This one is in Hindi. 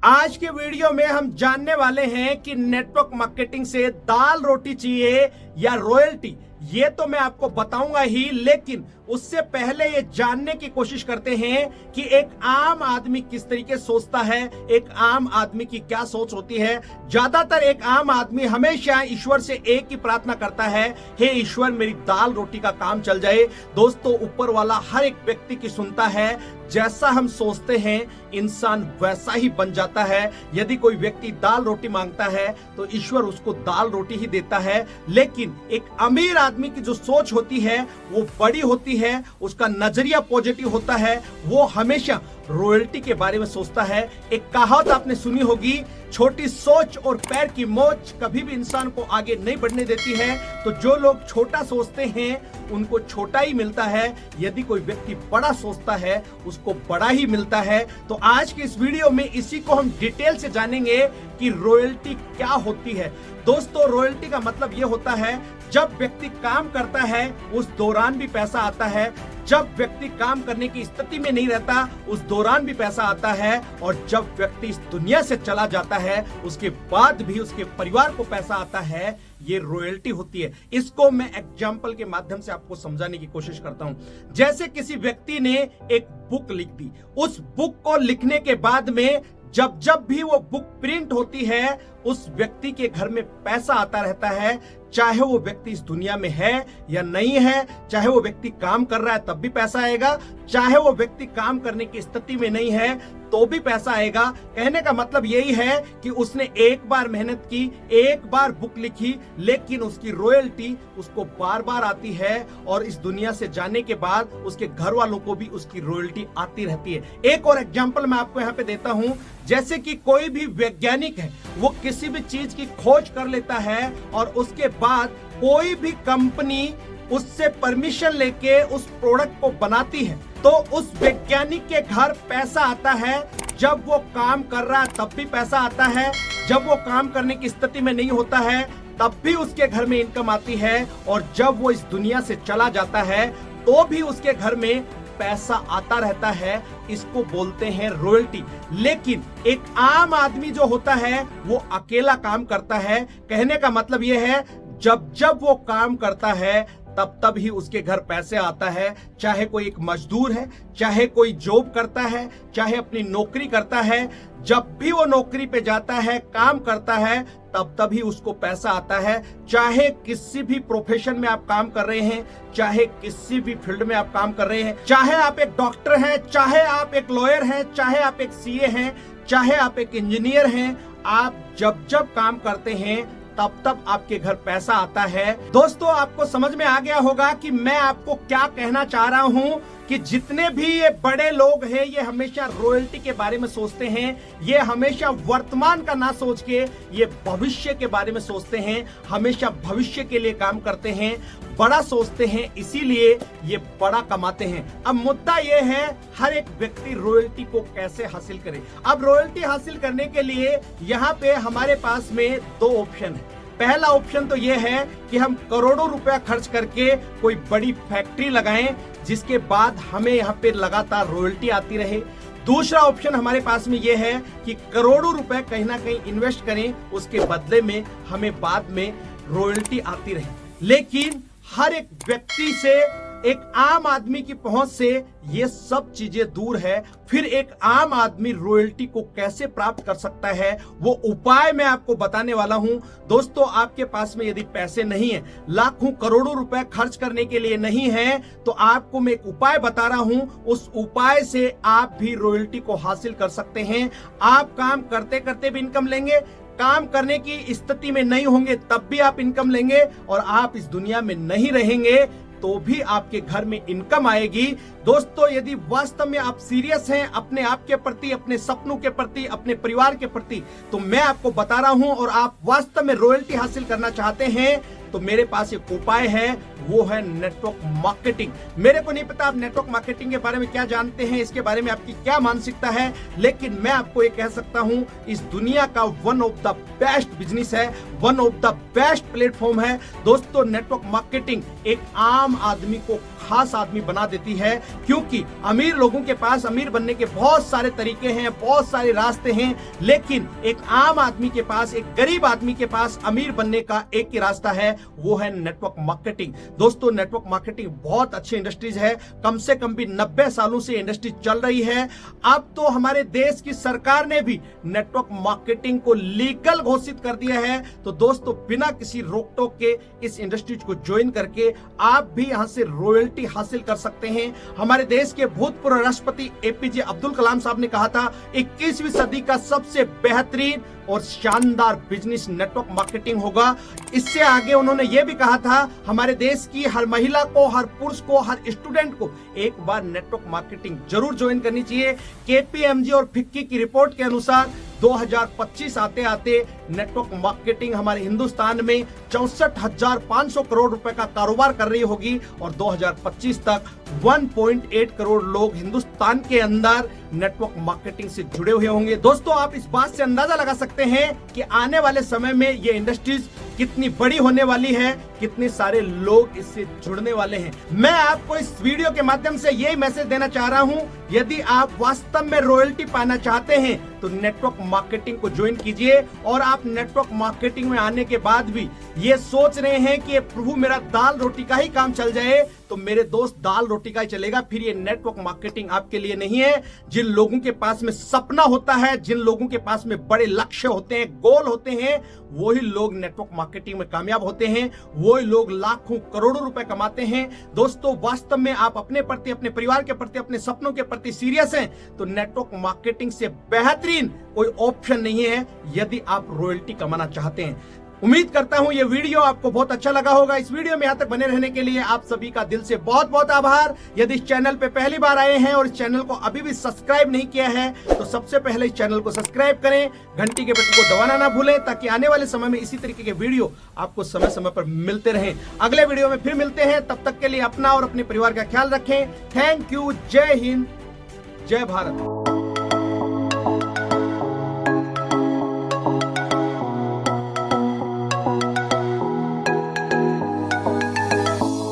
आज के वीडियो में हम जानने वाले हैं कि नेटवर्क मार्केटिंग से दाल रोटी चाहिए या रॉयल्टी। ये तो मैं आपको बताऊंगा ही, लेकिन उससे पहले ये जानने की कोशिश करते हैं कि एक आम आदमी किस तरीके सोचता है, एक आम आदमी की क्या सोच होती है। ज्यादातर एक आम आदमी हमेशा ईश्वर से एक ही प्रार्थना करता है, हे ईश्वर मेरी दाल रोटी का काम चल जाए। दोस्तों, ऊपर वाला हर एक व्यक्ति की सुनता है, जैसा हम सोचते हैं इंसान वैसा ही बन जाता है। यदि कोई व्यक्ति दाल रोटी मांगता है तो ईश्वर उसको दाल रोटी ही देता है। लेकिन एक अमीर आदमी की जो सोच होती है वो बड़ी होती है, उसका नजरिया पॉजिटिव होता है, वो हमेशा रॉयल्टी के बारे में सोचता है। एक कहावत आपने सुनी होगी, छोटी सोच और पैर की मोच कभी भी इंसान को आगे नहीं बढ़ने देती है। तो जो लोग छोटा सोचते हैं उनको छोटा ही मिलता है, यदि कोई व्यक्ति बड़ा सोचता है उसको बड़ा ही मिलता है। तो आज के इस वीडियो में इसी को हम डिटेल से जानेंगे कि रॉयल्टी क्या होती है। दोस्तों, रॉयल्टी का मतलब यह होता है जब व्यक्ति काम करता है उस दौरान भी पैसा आता है, जब व्यक्ति काम करने की स्थिति में नहीं रहता उस दौरान भी पैसा आता है, और जब व्यक्ति इस दुनिया से चला जाता है उसके बाद भी उसके परिवार को पैसा आता है। ये रॉयल्टी होती है। इसको मैं एग्जाम्पल के माध्यम से आपको समझाने की कोशिश करता हूं। जैसे किसी व्यक्ति ने एक बुक लिख दी, उस बुक को लिखने के बाद में जब जब भी वो बुक प्रिंट होती है उस व्यक्ति के घर में पैसा आता रहता है, चाहे वो व्यक्ति इस दुनिया में है या नहीं है, चाहे वो व्यक्ति काम कर रहा है तब भी पैसा आएगा, चाहे वो व्यक्ति काम करने की स्थिति में नहीं है तो भी पैसा आएगा। कहने का मतलब यही है कि उसने एक बार मेहनत की, एक बार बुक लिखी, लेकिन उसकी रॉयल्टी उसको बार बार आती है, और इस दुनिया से जाने के बाद उसके घर वालों को भी उसकी रॉयल्टी आती रहती है। एक और एग्जांपल मैं आपको यहाँ पे देता हूँ। जैसे कि कोई भी वैज्ञानिक है, वो किसी भी चीज की खोज कर लेता है और उसके बाद कोई भी कंपनी उससे परमिशन लेके उस प्रोडक्ट को बनाती है, तो उस वैज्ञानिक के घर पैसा आता है। जब वो काम कर रहा है तब भी पैसा आता है, जब वो काम करने की स्थिति में नहीं होता है तब भी उसके घर में इनकम आती है, और जब वो इस दुनिया से चला जाता है तो भी उसके घर में पैसा आता रहता है। इसको बोलते हैं रॉयल्टी। लेकिन एक आम आदमी जो होता है वो अकेला काम करता है। कहने का मतलब यह है, जब जब वो काम करता है तब तब ही उसके घर पैसे आता है। चाहे कोई एक मजदूर है, चाहे कोई जॉब करता है, चाहे अपनी नौकरी करता है, जब भी वो नौकरी पे जाता है, काम करता है, तब तभी उसको पैसा आता है। चाहे किसी भी प्रोफेशन में आप काम कर रहे हैं, चाहे किसी भी फील्ड में आप काम कर रहे हैं, चाहे आप एक डॉक्टर हैं, चाहे आप एक लॉयर हैं, चाहे आप एक सीए हैं, चाहे आप एक इंजीनियर हैं, आप जब जब काम करते हैं तब तब आपके घर पैसा आता है। दोस्तों, आपको समझ में आ गया होगा कि मैं आपको क्या कहना चाह रहा हूं, कि जितने भी ये बड़े लोग हैं ये हमेशा रॉयल्टी के बारे में सोचते हैं। ये हमेशा वर्तमान का ना सोच के ये भविष्य के बारे में सोचते हैं, हमेशा भविष्य के लिए काम करते हैं, बड़ा सोचते हैं, इसीलिए ये बड़ा कमाते हैं। अब मुद्दा ये है, हर एक व्यक्ति रॉयल्टी को कैसे हासिल करे। अब रॉयल्टी हासिल करने के लिए यहाँ पे हमारे पास में दो ऑप्शन है। पहला ऑप्शन तो यह है कि हम करोड़ों रुपया खर्च करके कोई बड़ी फैक्ट्री लगाएं, जिसके बाद हमें यहाँ पे लगातार रॉयल्टी आती रहे। दूसरा ऑप्शन हमारे पास में यह है कि करोड़ों रुपए कहीं ना कहीं इन्वेस्ट करें, उसके बदले में हमें बाद में रॉयल्टी आती रहे। लेकिन हर एक व्यक्ति से, एक आम आदमी की पहुंच से ये सब चीजें दूर है। फिर एक आम आदमी रॉयल्टी को कैसे प्राप्त कर सकता है, वो उपाय मैं आपको बताने वाला हूं। दोस्तों, आपके पास में यदि पैसे नहीं है, लाखों करोड़ों रुपए खर्च करने के लिए नहीं है, तो आपको मैं एक उपाय बता रहा हूं। उस उपाय से आप भी रॉयल्टी को हासिल कर सकते हैं। आप काम करते करते भी इनकम लेंगे, काम करने की स्थिति में नहीं होंगे तब भी आप इनकम लेंगे, और आप इस दुनिया में नहीं रहेंगे तो भी आपके घर में इनकम आएगी। दोस्तों, यदि वास्तव में आप सीरियस हैं अपने आप के प्रति, अपने सपनों के प्रति, अपने परिवार के प्रति, तो मैं आपको बता रहा हूं, और आप वास्तव में रॉयल्टी हासिल करना चाहते हैं तो मेरे पास एक उपाय है, वो है नेटवर्क मार्केटिंग। मेरे को नहीं पता आप नेटवर्क मार्केटिंग के बारे में क्या जानते हैं, इसके बारे में आपकी क्या मानसिकता है, लेकिन मैं आपको ये कह सकता हूं, इस दुनिया का one of the best business है, one of the best platform है। दोस्तों, नेटवर्क मार्केटिंग एक आम आदमी को खास आदमी बना देती है, क्योंकि अमीर लोगों के पास अमीर बनने के बहुत सारे तरीके हैं, बहुत सारे रास्ते हैं, लेकिन एक आम आदमी के पास, एक गरीब आदमी के पास अमीर बनने का एक ही रास्ता है, वो है नेटवर्क मार्केटिंग। दोस्तों, नेटवर्क मार्केटिंग बहुत अच्छी इंडस्ट्रीज है, कम से कम भी 90 सालों से इंडस्ट्री चल रही है। अब तो हमारे देश की सरकार ने भी नेटवर्क मार्केटिंग को लीगल घोषित कर दिया है। तो दोस्तों, बिना किसी रोक टोक के इस इंडस्ट्रीज को ज्वाइन करके आप भी यहां से रॉयल्टी हासिल कर सकते हैं। हमारे देश के भूतपूर्व राष्ट्रपति एपीजे अब्दुल कलाम साहब ने कहा था 21वीं सदी का सबसे बेहतरीन और शानदार बिजनेस नेटवर्क मार्केटिंग होगा। इससे आगे उन्होंने यह भी कहा था हमारे देश की हर महिला को, हर पुरुष को, हर स्टूडेंट को एक बार नेटवर्क मार्केटिंग जरूर ज्वाइन करनी चाहिए। केपीएमजी और फिक्की की रिपोर्ट के अनुसार 2025 आते आते नेटवर्क मार्केटिंग हमारे हिंदुस्तान में 64,500 करोड़ रुपए का कारोबार कर रही होगी और 2025 तक 1.8 करोड़ लोग हिंदुस्तान के अंदर नेटवर्क मार्केटिंग से जुड़े हुए होंगे। दोस्तों, आप इस बात से अंदाजा लगा सकते हैं कि आने वाले समय में ये इंडस्ट्रीज कितनी बड़ी होने वाली है, कितने सारे लोग इससे जुड़ने वाले हैं। मैं आपको इस वीडियो के माध्यम से यही मैसेज देना चाह रहा हूं, यदि आप वास्तव में रॉयल्टी पाना चाहते हैं तो नेटवर्क मार्केटिंग को ज्वाइन कीजिए। और आप नेटवर्क मार्केटिंग में आने के बाद भी ये सोच रहे हैं कि प्रभु मेरा दाल रोटी का ही काम चल जाए, तो मेरे दोस्त, दाल रोटी का ही चलेगा, फिर ये नेटवर्क मार्केटिंग आपके लिए नहीं है। जिन लोगों के पास में सपना होता है, जिन लोगों के पास में बड़े लक्ष्य होते हैं, गोल होते हैं, वही लोग नेटवर्क मार्केटिंग में कामयाब होते हैं, वही लोग लाखों करोड़ों रुपए कमाते हैं। दोस्तों, वास्तव में आप अपने प्रति, अपने परिवार के प्रति, अपने सपनों के प्रति सीरियस हैं तो नेटवर्क मार्केटिंग से बेहतरीन कोई ऑप्शन नहीं है यदि आप रॉयल्टी कमाना चाहते हैं। उम्मीद करता हूं ये वीडियो आपको बहुत अच्छा लगा होगा। इस वीडियो में यहां तक बने रहने के लिए आप सभी का दिल से बहुत बहुत आभार। यदि इस चैनल पे पहली बार आए हैं और इस चैनल को अभी भी सब्सक्राइब नहीं किया है तो सबसे पहले इस चैनल को सब्सक्राइब करें, घंटी के बटन को दबाना ना भूलें, ताकि आने वाले समय में इसी तरीके के वीडियो आपको समय समय पर मिलते रहें। अगले वीडियो में फिर मिलते हैं, तब तक के लिए अपना और अपने परिवार का ख्याल रखें। Thank you. जय हिंद, जय भारत।